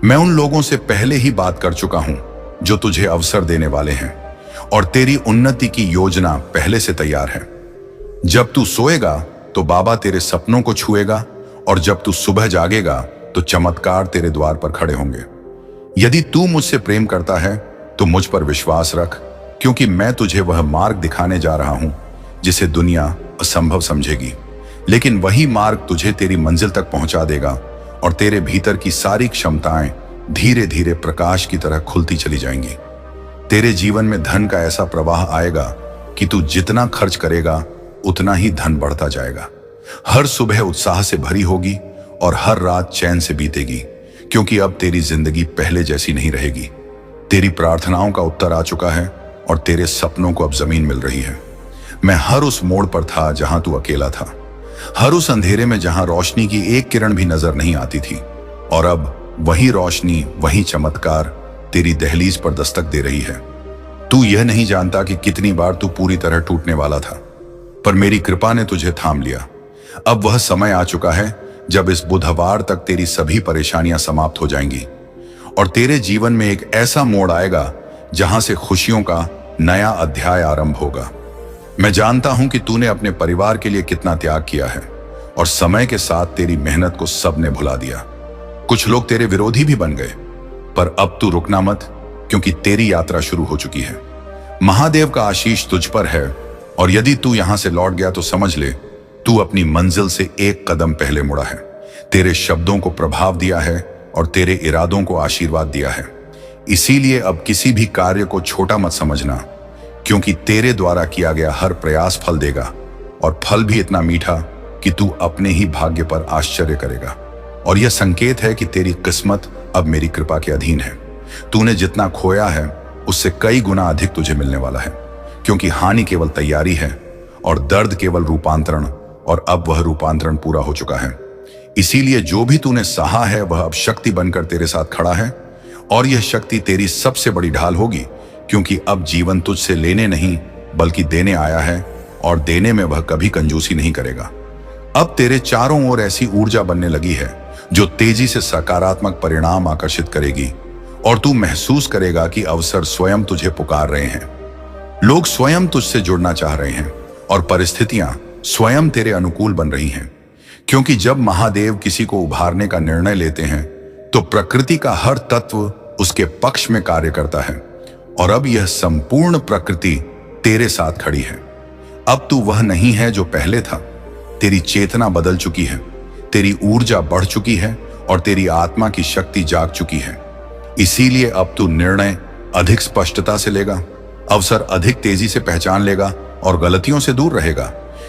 मैं उन लोगों से पहले ही बात कर चुका हूं जो तुझे अवसर देने वाले हैं, और तेरी उन्नति की योजना पहले से तैयार है। जब तू सोएगा तो बाबा तेरे सपनों को छुएगा, और जब तू सुबह जागेगा तो चमत्कार तेरे द्वार पर खड़े होंगे। यदि तू मुझसे प्रेम करता है तो मुझ पर विश्वास रख, क्योंकि मैं तुझे वह मार्ग दिखाने जा रहा हूं जिसे दुनिया असंभव समझेगी, लेकिन वही मार्ग तुझे तेरी मंजिल तक पहुंचा देगा, और तेरे भीतर की सारी क्षमताएं धीरे धीरे प्रकाश की तरह खुलती चली जाएंगी। तेरे जीवन में धन का ऐसा प्रवाह आएगा कि तू जितना खर्च करेगा उतना ही धन बढ़ता जाएगा, हर सुबह उत्साह से भरी होगी और हर रात चैन से बीतेगी, क्योंकि अब तेरी जिंदगी पहले जैसी नहीं रहेगी। तेरी प्रार्थनाओं का उत्तर आ चुका है और तेरे सपनों को अब जमीन मिल रही है। मैं हर उस मोड़ पर था जहां तू अकेला था, हर उस अंधेरे में जहां रोशनी की एक किरण भी नजर नहीं आती थी, और अब वही रोशनी, वही चमत्कार तेरी दहलीज पर दस्तक दे रही है। तू यह नहीं जानता कि कितनी बार तू पूरी तरह टूटने वाला था, पर मेरी कृपा ने तुझे थाम लिया। अब वह समय आ चुका है जब इस बुधवार तक तेरी सभी परेशानियां समाप्त हो जाएंगी और तेरे जीवन में एक ऐसा मोड़ आएगा जहां से खुशियों का नया अध्याय आरंभ होगा। मैं जानता हूं कि तूने अपने परिवार के लिए कितना त्याग किया है और समय के साथ तेरी मेहनत को सबने भुला दिया। कुछ लोग तेरे विरोधी भी बन गए, पर अब तू रुकना मत, क्योंकि तेरी यात्रा शुरू हो चुकी है। महादेव का आशीष तुझ पर है और यदि तू यहां से लौट गया तो समझ ले तू अपनी मंजिल से एक कदम पहले मुड़ा है। तेरे शब्दों को प्रभाव दिया है और तेरे इरादों को आशीर्वाद दिया है। इसीलिए अब किसी भी कार्य को छोटा मत समझना, क्योंकि तेरे द्वारा किया गया हर प्रयास फल देगा, और फल भी इतना मीठा कि तू अपने ही भाग्य पर आश्चर्य करेगा। और यह संकेत है कि तेरी किस्मत अब मेरी कृपा के अधीन है। तूने जितना खोया है उससे कई गुना अधिक तुझे मिलने वाला है, क्योंकि हानि केवल तैयारी है और दर्द केवल रूपांतरण, और अब वह रूपांतरण पूरा हो चुका है। इसीलिए जो भी तूने सहा है वह अब शक्ति बनकर तेरे साथ खड़ा है, और यह शक्ति तेरी सबसे बड़ी ढाल होगी, क्योंकि अब जीवन तुझसे लेने नहीं बल्कि देने आया है, और देने में वह कभी कंजूसी नहीं करेगा। अब तेरे चारों ओर ऐसी ऊर्जा बनने लगी है जो तेजी से सकारात्मक परिणाम आकर्षित करेगी, और तू महसूस करेगा कि अवसर स्वयं तुझे पुकार रहे हैं। लोग स्वयं तुझसे जुड़ना चाह रहे हैं और परिस्थितियां स्वयं तेरे अनुकूल बन रही हैं, क्योंकि जब महादेव किसी को उभारने का निर्णय लेते हैं तो प्रकृति का हर तत्व उसके पक्ष में कार्य करता है, और अब यह संपूर्ण प्रकृति तेरे साथ खड़ी है। अब तू वह नहीं है जो पहले था। तेरी चेतना बदल चुकी है, तेरी ऊर्जा बढ़ चुकी है और तेरी आत्मा की शक्ति जाग चुकी है। इसीलिए अब तू निर्णय अधिक स्पष्टता से लेगा, अवसर अधिक तेजी से पहचान लेगा और गलतियों से दूर रहेगा,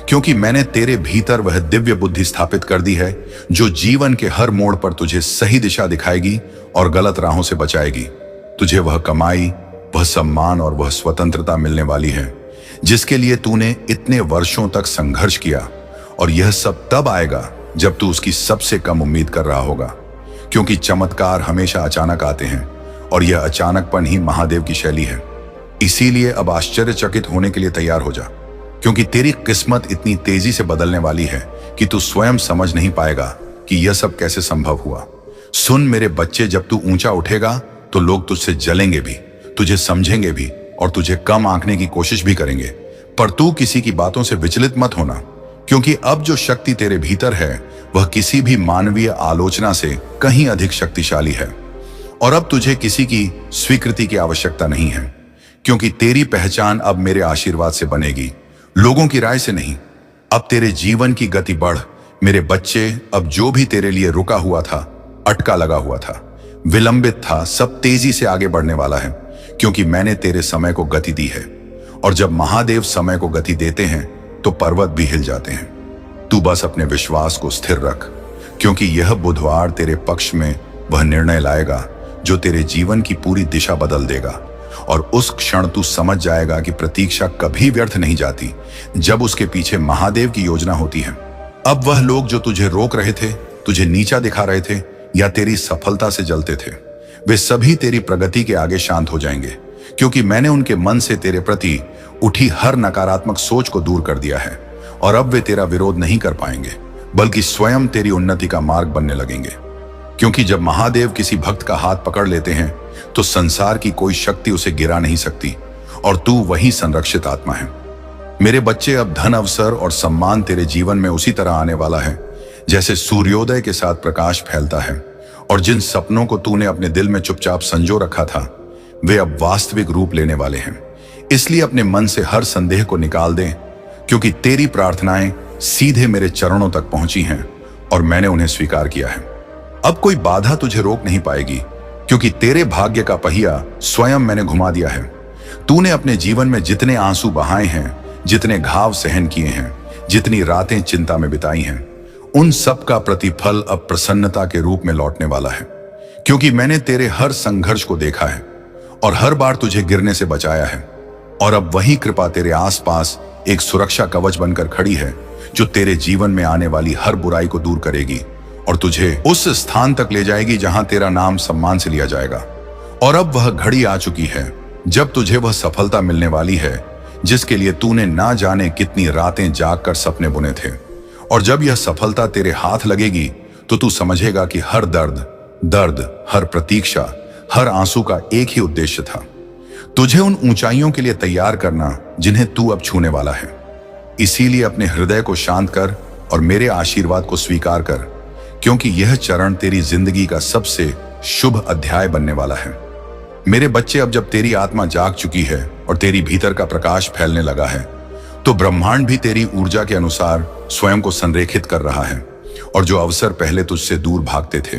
क्योंकि मैंने तेरे भीतर वह दिव्य बुद्धि स्थापित कर दी है जो जीवन के हर मोड़ पर तुझे सही दिशा दिखाएगी और गलत राहों से बचाएगी। तुझे वह कमाई, वह सम्मान और वह स्वतंत्रता मिलने वाली है जिसके लिए तूने इतने वर्षों तक संघर्ष किया, और यह सब तब आएगा जब तू उसकी सबसे कम उम्मीद कर रहा होगा, क्योंकि चमत्कार हमेशा अचानक आते हैं और यह अचानकपन ही महादेव की शैली है। इसीलिए अब आश्चर्यचकित होने के लिए तैयार हो जा, क्योंकि तेरी किस्मत इतनी तेजी से बदलने वाली है कि तू स्वयं समझ नहीं पाएगा कि यह सब कैसे संभव हुआ। सुन मेरे बच्चे, जब तू ऊंचा उठेगा तो लोग तुझसे जलेंगे भी, तुझे समझेंगे भी और तुझे कम आंकने की कोशिश भी करेंगे, पर तू किसी की बातों से विचलित मत होना, क्योंकि अब जो शक्ति तेरे भीतर है वह किसी भी मानवीय आलोचना से कहीं अधिक शक्तिशाली है। और अब तुझे किसी की स्वीकृति की आवश्यकता नहीं है, क्योंकि तेरी पहचान अब मेरे आशीर्वाद से बनेगी, लोगों की राय से नहीं। अब तेरे जीवन की गति बढ़ मेरे बच्चे। अब जो भी तेरे लिए रुका हुआ था, अटका लगा हुआ था, विलंबित था, सब तेजी से आगे बढ़ने वाला है, क्योंकि मैंने तेरे समय को गति दी है। और जब महादेव समय को गति देते हैं तो पर्वत भी हिल जाते हैं। तू बस अपने विश्वास को स्थिर रख, क्योंकि यह बुधवार तेरे पक्ष में वह निर्णय लाएगा जो तेरे जीवन की पूरी दिशा बदल देगा, और उस क्षण तू समझ जाएगा कि प्रतीक्षा कभी व्यर्थ नहीं जाती जब उसके पीछे महादेव की योजना होती है। अब वह लोग जो तुझे रोक रहे थे, तुझे नीचा दिखा रहे थे या तेरी सफलता से जलते थे, वे सभी तेरी प्रगति के आगे शांत हो जाएंगे, क्योंकि मैंने उनके मन से तेरे प्रति उठी हर नकारात्मक सोच को दूर कर दिया है, और अब वे तेरा विरोध नहीं कर पाएंगे बल्कि स्वयं तेरी उन्नति का मार्ग बनने लगेंगे। क्योंकि जब महादेव किसी भक्त का हाथ पकड़ लेते हैं तो संसार की कोई शक्ति उसे गिरा नहीं सकती, और तू वही संरक्षित आत्मा है। मेरे बच्चे, अब धन, अवसर और सम्मान तेरे जीवन में उसी तरह आने वाला है जैसे सूर्योदय के साथ प्रकाश फैलता है, और जिन सपनों को तूने अपने दिल में चुपचाप संजो रखा था वे अब वास्तविक रूप लेने वाले हैं। इसलिए अपने मन से हर संदेह को निकाल दें, क्योंकि तेरी प्रार्थनाएं सीधे मेरे चरणों तक पहुंची हैं और मैंने उन्हें स्वीकार किया है। अब कोई बाधा तुझे रोक नहीं पाएगी, क्योंकि तेरे भाग्य का पहिया स्वयं मैंने घुमा दिया है। तूने अपने जीवन में जितने आंसू बहाए हैं, जितने घाव सहन किए हैं, जितनी रातें चिंता में बिताई हैं, उन सब का प्रतिफल अब प्रसन्नता के रूप में लौटने वाला है। क्योंकि मैंने तेरे हर संघर्ष को देखा है और हर बार तुझे गिरने से बचाया है, और अब वही कृपा तेरे आसपास एक सुरक्षा कवच बनकर खड़ी है, जो तेरे जीवन में आने वाली हर बुराई को दूर करेगी और तुझे उस स्थान तक ले जाएगी जहां तेरा नाम सम्मान से लिया जाएगा। और अब वह घड़ी आ चुकी है जब तुझे वह सफलता मिलने वाली है जिसके लिए तूने ना जाने कितनी रातें जागकर सपने बुने थे। और जब यह सफलता तेरे हाथ लगेगी तो तू समझेगा कि हर दर्द, हर प्रतीक्षा, हर आंसू का एक ही उद्देश्य था, तुझे उन ऊंचाइयों के लिए तैयार करना जिन्हें तू अब छूने वाला है। इसीलिए अपने हृदय को शांत कर और मेरे आशीर्वाद को स्वीकार कर, क्योंकि यह चरण तेरी जिंदगी का सबसे शुभ अध्याय बनने वाला है। मेरे बच्चे, अब जब तेरी आत्मा जाग चुकी है और तेरी भीतर का प्रकाश फैलने लगा है, तो ब्रह्मांड भी तेरी ऊर्जा के अनुसार स्वयं को संरेखित कर रहा है। और जो अवसर पहले तुझसे दूर भागते थे,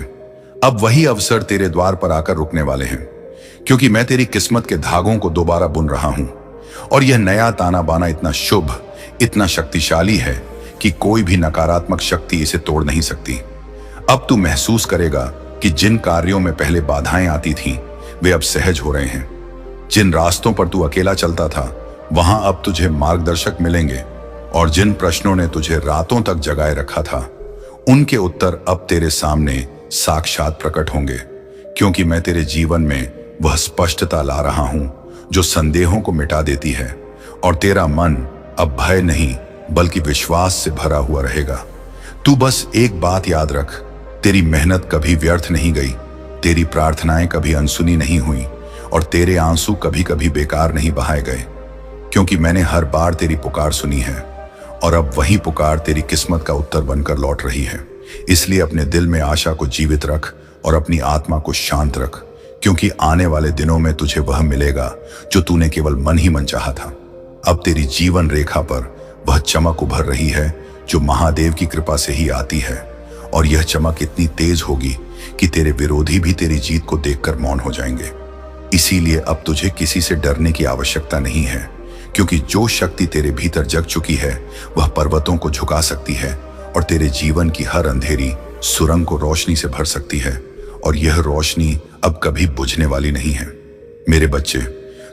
अब वही अवसर तेरे द्वार पर आकर रुकने वाले हैं। क्योंकि मैं तेरी किस्मत के धागों को दोबारा बुन रहा हूं, और यह नया ताना बाना इतना शुभ, इतना शक्तिशाली है कि कोई भी नकारात्मक शक्ति इसे तोड़ नहीं सकती। अब तू महसूस करेगा कि जिन कार्यों में पहले बाधाएं आती थीं, वे अब सहज हो रहे हैं। जिन रास्तों पर तू अकेला चलता था, वहां अब तुझे मार्गदर्शक मिलेंगे, और जिन प्रश्नों ने तुझे रातों तक जगाए रखा था, उनके उत्तर अब तेरे सामने साक्षात प्रकट होंगे। क्योंकि मैं तेरे जीवन में वह स्पष्टता ला रहा हूं जो संदेहों को मिटा देती है, और तेरा मन अब भय नहीं बल्कि विश्वास से भरा हुआ रहेगा। तू बस एक बात याद रख, तेरी मेहनत कभी व्यर्थ नहीं गई, तेरी प्रार्थनाएं कभी अनसुनी नहीं हुई, और तेरे आंसू कभी कभी बेकार नहीं बहाए गए। क्योंकि मैंने हर बार तेरी पुकार सुनी है, और अब वही पुकार तेरी किस्मत का उत्तर बनकर लौट रही है। इसलिए अपने दिल में आशा को जीवित रख और अपनी आत्मा को शांत रख, क्योंकि आने वाले दिनों में तुझे वह मिलेगा जो तूने केवल मन ही मन चाहा था। अब तेरी जीवन रेखा पर वह चमक उभर रही है जो महादेव की कृपा से ही आती है, और यह चमक इतनी तेज होगी कि तेरे विरोधी भी तेरी जीत को देखकर मौन हो जाएंगे। इसीलिए अब तुझे किसी से डरने की आवश्यकता नहीं है, क्योंकि जो शक्ति तेरे भीतर जग चुकी है वह पर्वतों को झुका सकती है और तेरे जीवन की हर अंधेरी सुरंग को रोशनी से भर सकती है, और यह रोशनी अब कभी बुझने वाली नहीं है। मेरे बच्चे,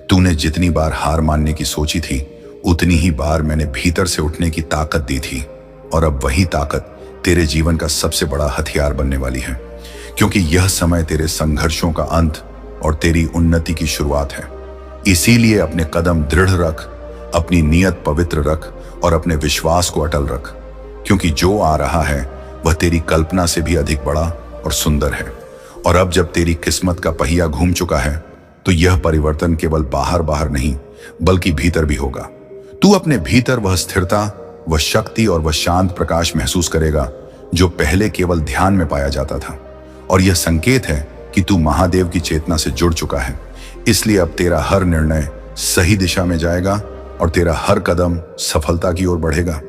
तूने जितनी बार हार मानने की सोची थी, उतनी ही बार मैंने भीतर से उठने की ताकत दी थी, और अब वही ताकत तेरे जीवन का सबसे बड़ा हथियार बनने वाली है। क्योंकि यह समय तेरे संघर्षों का अंत और तेरी उन्नति की शुरुआत है। इसीलिए अपने कदम दृढ़ रख, अपनी नीयत पवित्र रख और अपने विश्वास को अटल रख, क्योंकि जो आ रहा है वह तेरी कल्पना से भी अधिक बड़ा और सुंदर है। और अब जब तेरी किस्मत का पहिया घूम चुका है, तो यह परिवर्तन केवल बाहर बाहर नहीं बल्कि भीतर भी होगा। तू अपने भीतर वह स्थिरता, वह शक्ति और वह शांत प्रकाश महसूस करेगा जो पहले केवल ध्यान में पाया जाता था। और यह संकेत है कि तू महादेव की चेतना से जुड़ चुका है। इसलिए अब तेरा हर निर्णय सही दिशा में जाएगा और तेरा हर कदम सफलता की ओर बढ़ेगा।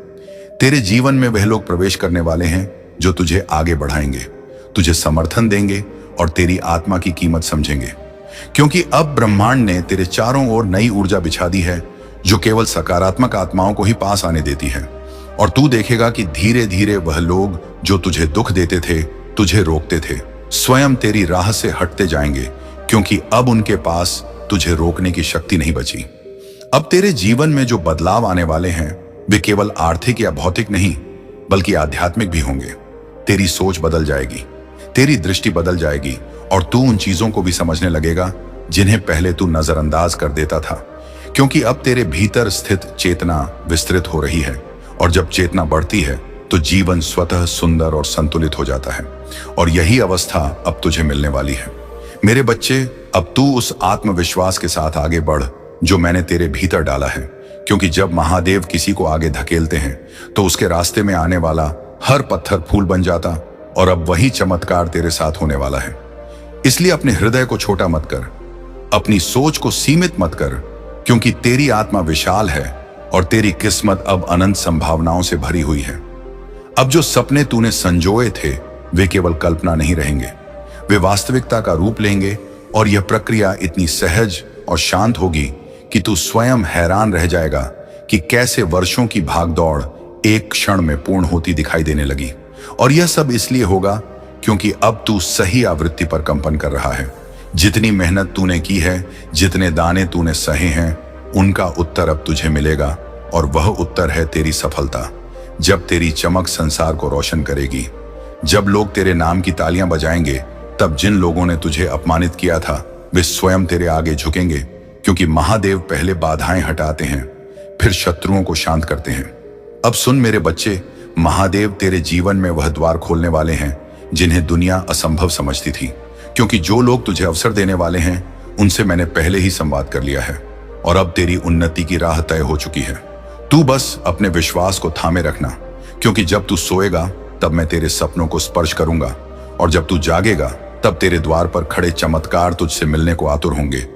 तेरे जीवन में वह लोग प्रवेश करने वाले हैं जो तुझे आगे बढ़ाएंगे, तुझे समर्थन देंगे और तेरी आत्मा की कीमत समझेंगे। क्योंकि अब ब्रह्मांड ने तेरे चारों ओर नई ऊर्जा बिछा दी है जो केवल सकारात्मक आत्माओं को ही पास आने देती है। और तू देखेगा कि धीरे धीरे वह लोग जो तुझे दुख देते थे, तुझे रोकते थे, स्वयं तेरी राह से हटते जाएंगे, क्योंकि अब उनके पास तुझे रोकने की शक्ति नहीं बची। अब तेरे जीवन में जो बदलाव आने वाले हैं वे केवल आर्थिक या भौतिक नहीं बल्कि आध्यात्मिक भी होंगे। तेरी सोच बदल जाएगी, तेरी दृष्टि बदल जाएगी और तू उन चीजों को भी समझने लगेगा जिन्हें पहले तू नजरअंदाज कर देता था। क्योंकि अब तेरे भीतर स्थित चेतना विस्तृत हो रही है, और जब चेतना बढ़ती है तो जीवन स्वतः सुंदर और संतुलित हो जाता है। और यही अवस्था अब तुझे मिलने वाली है। मेरे बच्चे, अब तू उस आत्मविश्वास के साथ आगे बढ़ जो मैंने तेरे भीतर डाला है। क्योंकि जब महादेव किसी को आगे धकेलते हैं तो उसके रास्ते में आने वाला हर पत्थर फूल बन जाता, और अब वही चमत्कार तेरे साथ होने वाला है। इसलिए अपने हृदय को छोटा मत कर, अपनी सोच को सीमित मत कर, क्योंकि तेरी आत्मा विशाल है और तेरी किस्मत अब अनंत संभावनाओं से भरी हुई है। अब जो सपने तूने संजोए थे वे केवल कल्पना नहीं रहेंगे, वे वास्तविकता का रूप लेंगे। और यह प्रक्रिया इतनी सहज और शांत होगी कि तू स्वयं हैरान रह जाएगा कि कैसे वर्षों की भागदौड़ एक क्षण में पूर्ण होती दिखाई देने लगी। और यह सब इसलिए होगा क्योंकि अब तू सही आवृत्ति पर कंपन कर रहा है। जितनी मेहनत तूने की है, जितने दाने तूने सहे हैं, उनका उत्तर अब तुझे मिलेगा। और वह उत्तर है तेरी सफलता। जब तेरी चमक संसार को रोशन करेगी, जब लोग तेरे नाम की तालियां बजाएंगे, तब जिन लोगों ने तुझे अपमानित किया था वे स्वयं तेरे आगे झुकेंगे, क्योंकि महादेव पहले बाधाएं हटाते हैं, फिर शत्रुओं को शांत करते हैं। अब सुन मेरे बच्चे, महादेव तेरे जीवन में वह द्वार खोलने वाले हैं जिन्हें दुनिया असंभव समझती थी, क्योंकि जो लोग तुझे अवसर देने वाले हैं उनसे मैंने पहले ही संवाद कर लिया है और अब तेरी उन्नति की राह तय हो चुकी है। तू बस अपने विश्वास को थामे रखना, क्योंकि जब तू सोएगा तब मैं तेरे सपनों को स्पर्श करूंगा और जब तू जागेगा तब तेरे द्वार पर खड़े चमत्कार तुझसे मिलने को आतुर होंगे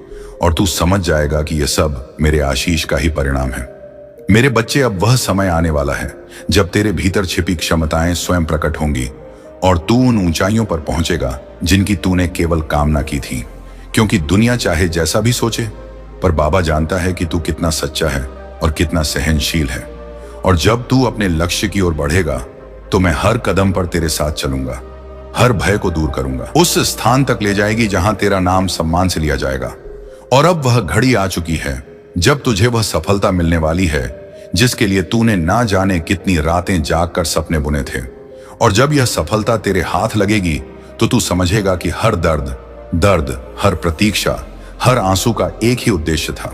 और तू समझ जाएगा कि यह सब मेरे आशीष का ही परिणाम है। मेरे बच्चे, अब वह समय आने वाला है जब तेरे भीतर छिपी क्षमताएं स्वयं प्रकट होंगी और तू उन ऊंचाइयों पर पहुंचेगा जिनकी तूने केवल कामना की थी। क्योंकि दुनिया चाहे जैसा भी सोचे, पर बाबा जानता है कि तू कितना सच्चा है और कितना सहनशील है। और जब तू अपने लक्ष्य की ओर बढ़ेगा तो मैं हर कदम पर तेरे साथ चलूंगा, हर भय को दूर करूंगा, उस स्थान तक ले जाएगी जहां तेरा नाम सम्मान से लिया जाएगा। और अब वह घड़ी आ चुकी है जब तुझे वह सफलता मिलने वाली है जिसके लिए तूने ना जाने कितनी रातें जागकर सपने बुने थे। और जब यह सफलता तेरे हाथ लगेगी तो तू समझेगा कि हर दर्द, हर प्रतीक्षा, हर आंसू का एक ही उद्देश्य था,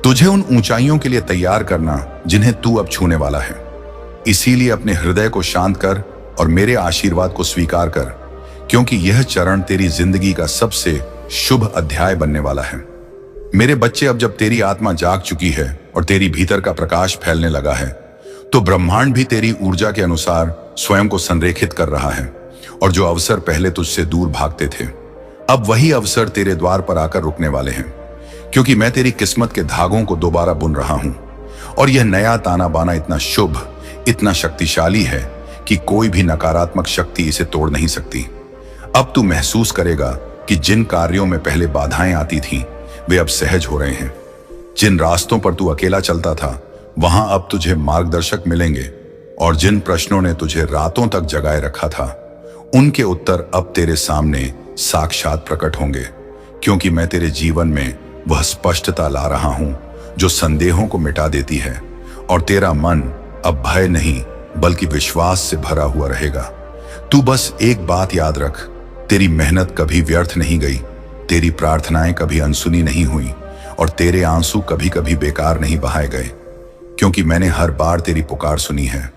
तुझे उन ऊंचाइयों के लिए तैयार करना जिन्हें तू अब छूने वाला है। इसीलिए अपने हृदय को शांत कर और मेरे आशीर्वाद को स्वीकार कर, क्योंकि यह चरण तेरी जिंदगी का सबसे शुभ अध्याय बनने वाला है। मेरे बच्चे, अब जब तेरी आत्मा जाग चुकी है और तेरी भीतर का प्रकाश फैलने लगा है, तो ब्रह्मांड भी तेरी ऊर्जा के अनुसार स्वयं को संरेखित कर रहा है। और जो अवसर पहले तुझसे दूर भागते थे, अब वही अवसर तेरे द्वार पर आकर रुकने वाले हैं, क्योंकि मैं तेरी किस्मत के धागों को दोबारा बुन रहा हूं। और यह नया ताना बाना इतना शुभ, इतना शक्तिशाली है कि कोई भी नकारात्मक शक्ति इसे तोड़ नहीं सकती। अब तू महसूस करेगा कि जिन कार्यों में पहले बाधाएं आती थीं, वे अब सहज हो रहे हैं। जिन रास्तों पर तू अकेला चलता था, वहां अब तुझे मार्गदर्शक मिलेंगे। और जिन प्रश्नों ने तुझे रातों तक जगाए रखा था, उनके उत्तर अब तेरे सामने साक्षात प्रकट होंगे, क्योंकि मैं तेरे जीवन में वह स्पष्टता ला रहा हूं जो संदेहों को मिटा देती है। और तेरा मन अब भय नहीं बल्कि विश्वास से भरा हुआ रहेगा। तू बस एक बात याद रख, तेरी मेहनत कभी व्यर्थ नहीं गई, तेरी प्रार्थनाएं कभी अनसुनी नहीं हुई और तेरे आंसू कभी कभी बेकार नहीं बहाए गए, क्योंकि मैंने हर बार तेरी पुकार सुनी है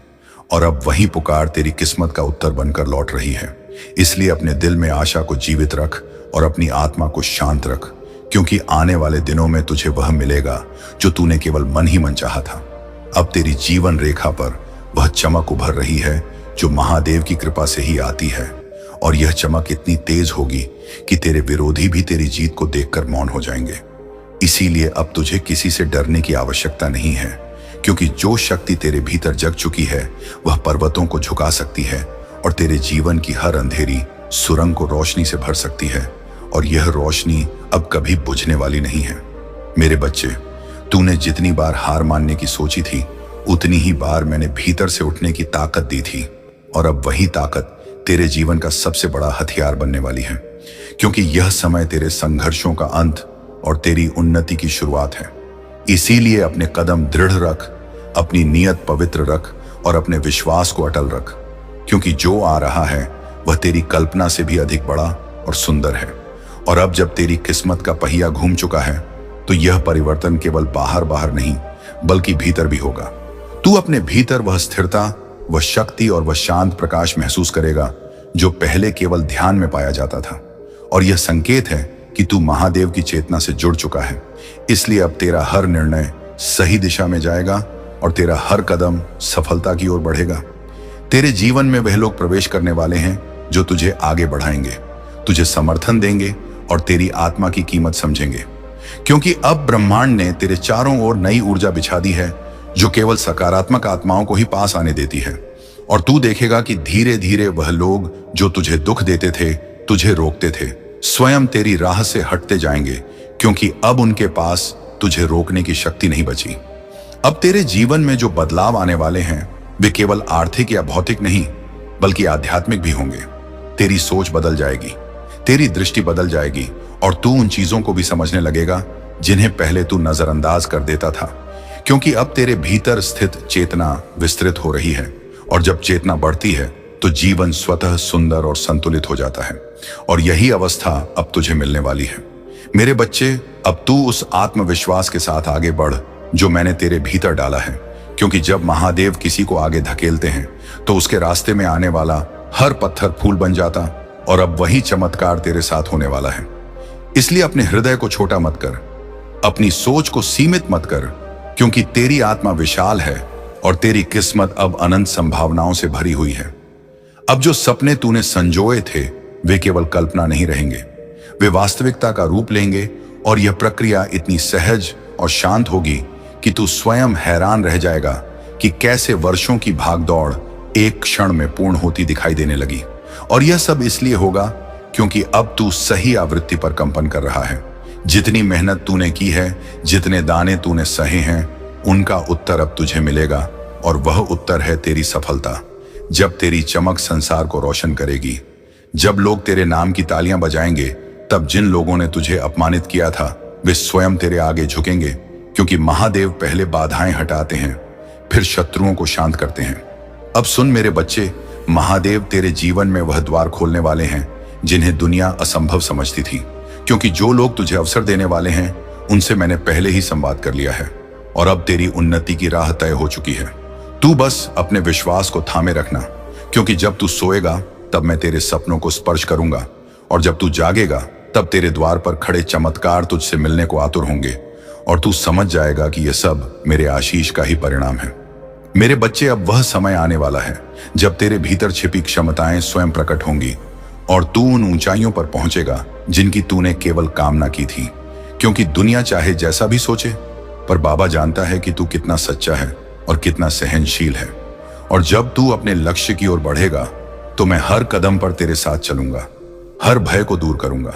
और अब वही पुकार तेरी किस्मत का उत्तर बनकर लौट रही है। इसलिए अपने दिल में आशा को जीवित रख और अपनी आत्मा को शांत रख, क्योंकि आने वाले दिनों में तुझे वह मिलेगा जो तूने केवल मन ही मन चाहा था। अब तेरी जीवन रेखा पर वह चमक उभर रही है जो महादेव की कृपा से ही आती है। और यह चमक इतनी तेज होगी कि तेरे विरोधी भी तेरी जीत को देखकर मौन हो जाएंगे। इसीलिए अब तुझे किसी से डरने की आवश्यकता नहीं है, क्योंकि जो शक्ति तेरे भीतर जग चुकी है वह पर्वतों को झुका सकती है और तेरे जीवन की हर अंधेरी सुरंग को रोशनी से भर सकती है। और यह रोशनी अब कभी बुझने वाली नहीं है। मेरे बच्चे, तूने जितनी बार हार मानने की सोची थी, उतनी ही बार मैंने भीतर से उठने की ताकत दी थी। और अब वही ताकत तेरे जीवन का सबसे बड़ा हथियार बनने वाली है, क्योंकि यह समय तेरे संघर्षों का अंत और तेरी उन्नति की शुरुआत है। इसीलिए अपने कदम दृढ़ रख, अपनी नीयत पवित्र रख और अपने विश्वास को अटल रख, क्योंकि जो आ रहा है वह तेरी कल्पना से भी अधिक बड़ा और सुंदर है। और अब जब तेरी किस्मत का पहिया घूम चुका है, तो यह परिवर्तन केवल बाहर बाहर नहीं बल्कि भीतर भी होगा। तू अपने भीतर वह स्थिरता, वह शक्ति और वह शांत प्रकाश महसूस करेगा जो पहले केवल ध्यान में पाया जाता था। और यह संकेत है कि तू महादेव की चेतना से जुड़ चुका है। इसलिए अब तेरा हर निर्णय सही दिशा में जाएगा और तेरा हर कदम सफलता की ओर बढ़ेगा। तेरे जीवन में वह लोग प्रवेश करने वाले हैं जो तुझे आगे बढ़ाएंगे, तुझे समर्थन देंगे और तेरी आत्मा की कीमत समझेंगे, क्योंकि अब ब्रह्मांड ने तेरे चारों ओर नई ऊर्जा बिछा दी है जो केवल सकारात्मक आत्माओं को ही पास आने देती है। और तू देखेगा कि धीरे धीरे वह लोग जो तुझे दुख देते थे, तुझे रोकते थे, स्वयं तेरी राह से हटते जाएंगे, क्योंकि अब उनके पास तुझे रोकने की शक्ति नहीं बची। अब तेरे जीवन में जो बदलाव आने वाले हैं वे केवल आर्थिक या भौतिक नहीं बल्कि आध्यात्मिक भी होंगे। तेरी सोच बदल जाएगी, तेरी दृष्टि बदल जाएगी और तू उन चीजों को भी समझने लगेगा जिन्हें पहले तू नजरअंदाज कर देता था, क्योंकि अब तेरे भीतर स्थित चेतना विस्तृत हो रही है और जब चेतना बढ़ती है तो जीवन स्वतः सुंदर और संतुलित हो जाता है। और यही अवस्था अब तुझे मिलने वाली है। मेरे बच्चे, अब तू उस आत्मविश्वास के साथ आगे बढ़ जो मैंने तेरे भीतर डाला है, क्योंकि जब महादेव किसी को आगे धकेलते हैं तो उसके रास्ते में आने वाला हर पत्थर फूल बन जाता, और अब वही चमत्कार तेरे साथ होने वाला है। इसलिए अपने हृदय को छोटा मत कर, अपनी सोच को सीमित मत कर, क्योंकि तेरी आत्मा विशाल है और तेरी किस्मत अब अनंत संभावनाओं से भरी हुई है। अब जो सपने तूने संजोए थे वे केवल कल्पना नहीं रहेंगे, वे वास्तविकता का रूप लेंगे और यह प्रक्रिया इतनी सहज और शांत होगी कि तू स्वयं हैरान रह जाएगा कि कैसे वर्षों की भागदौड़ एक क्षण में पूर्ण होती दिखाई देने लगी। और यह सब इसलिए होगा क्योंकि अब तू सही आवृत्ति पर कंपन कर रहा है। जितनी मेहनत तूने की है, जितने दाने तूने सहे हैं, उनका उत्तर अब तुझे मिलेगा, और वह उत्तर है तेरी सफलता। जब तेरी चमक संसार को रोशन करेगी, जब लोग तेरे नाम की तालियां बजाएंगे, तब जिन लोगों ने तुझे अपमानित किया था वे स्वयं तेरे आगे झुकेंगे, क्योंकि महादेव पहले बाधाएं हटाते हैं फिर शत्रुओं को शांत करते हैं। अब सुन मेरे बच्चे, महादेव तेरे जीवन में वह द्वार खोलने वाले हैं जिन्हें दुनिया असंभव समझती थी, क्योंकि जो लोग तुझे अवसर देने वाले हैं उनसे मैंने पहले ही संवाद कर लिया है और अब तेरी उन्नति की राह तय हो चुकी है। तू बस अपने विश्वास को थामे रखना, क्योंकि जब तू सोएगा तब मैं तेरे सपनों को स्पर्श करूंगा, और जब तू जागेगा तब तेरे द्वार पर खड़े चमत्कार तुझसे मिलने को आतुर होंगे, और तू समझ जाएगा कि यह सब मेरे आशीष का ही परिणाम है। मेरे बच्चे, अब वह समय आने वाला है जब तेरे भीतर छिपी क्षमताएं स्वयं प्रकट होंगी और तू उन ऊंचाइयों पर पहुंचेगा जिनकी तूने केवल कामना की थी, क्योंकि दुनिया चाहे जैसा भी सोचे, पर बाबा जानता है कि तू कितना सच्चा है और कितना सहनशील है। और जब तू अपने लक्ष्य की ओर बढ़ेगा तो मैं हर कदम पर तेरे साथ चलूंगा, हर भय को दूर करूंगा।